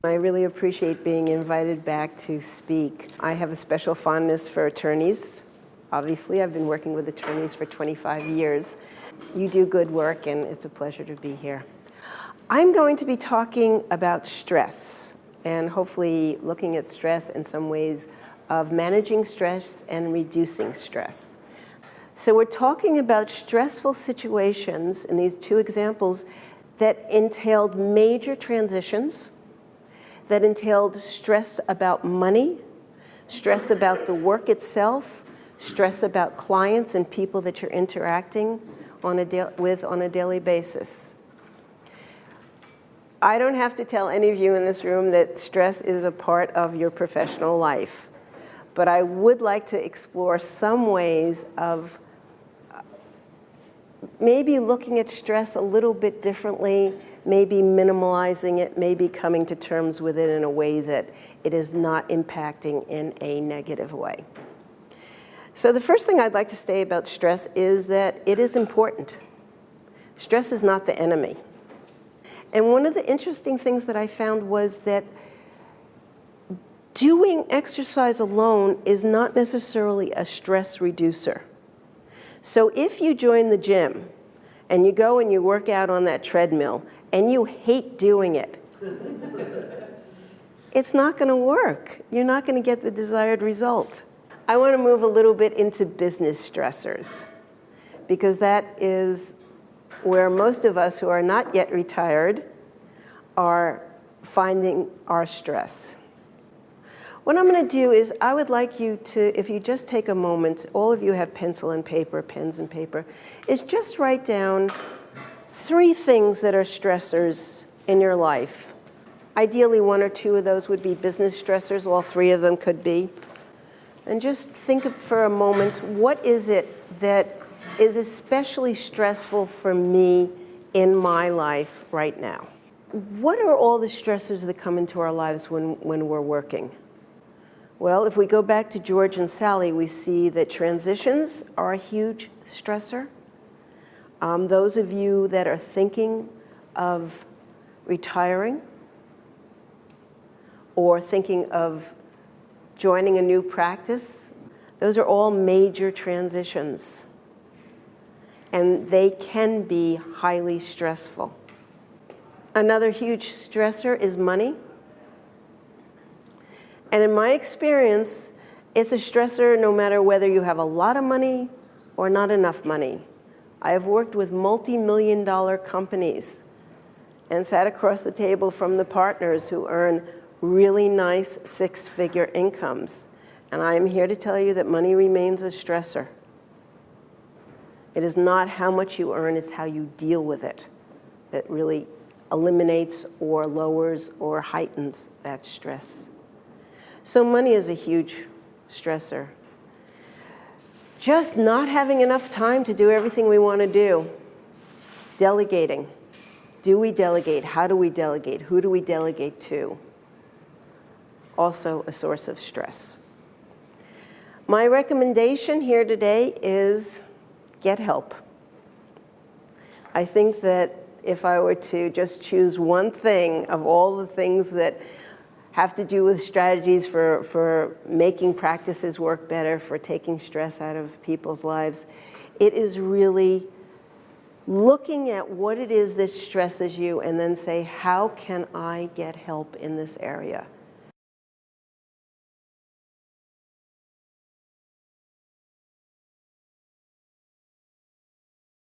I really appreciate being invited back to speak. I have a special fondness for attorneys. Obviously, I've been working with attorneys for 25 years. You do good work, and it's a pleasure to be here. I'm going to be talking about stress, and hopefully looking at stress in some ways of managing stress and reducing stress. So we're talking about stressful situations in these two examples that entailed major transitions, that entailed stress about money, stress about the work itself, stress about clients and people that you're interacting with on a daily basis. I don't have to tell any of you in this room that stress is a part of your professional life, but I would like to explore some ways of maybe looking at stress a little bit differently, maybe minimalizing it, maybe coming to terms with it in a way that it is not impacting in a negative way. So the first thing I'd like to say about stress is that it is important. Stress is not the enemy. And one of the interesting things that I found was that doing exercise alone is not necessarily a stress reducer. So if you join the gym and you go and you work out on that treadmill and you hate doing it, it's not going to work. You're not going to get the desired result. I want to move a little bit into business stressors, because that is where most of us who are not yet retired are finding our stress. What I'm going to do is I would like you to, if you just take a moment, all of you have pencil and paper, pens and paper, is just write down 3 things that are stressors in your life. Ideally, 1 or 2 of those would be business stressors. All 3 of them could be. And just think for a moment, what is it that is especially stressful for me in my life right now? What are all the stressors that come into our lives when we're working? Well, if we go back to George and Sally, we see that transitions are a huge stressor. Those of you that are thinking of retiring or thinking of joining a new practice, those are all major transitions. And they can be highly stressful. Another huge stressor is money. And in my experience, it's a stressor no matter whether you have a lot of money or not enough money. I have worked with multi-million-dollar companies and sat across the table from the partners who earn really nice 6-figure incomes. And I am here to tell you that money remains a stressor. It is not how much you earn, it's how you deal with it that really eliminates or lowers or heightens that stress. So money is a huge stressor. Just not having enough time to do everything we want to do. Delegating. Do we delegate? How do we delegate? Who do we delegate to? Also a source of stress. My recommendation here today is get help. I think that if I were to just choose one thing of all the things that have to do with strategies for making practices work better, for taking stress out of people's lives, it is really looking at what it is that stresses you and then say, how can I get help in this area?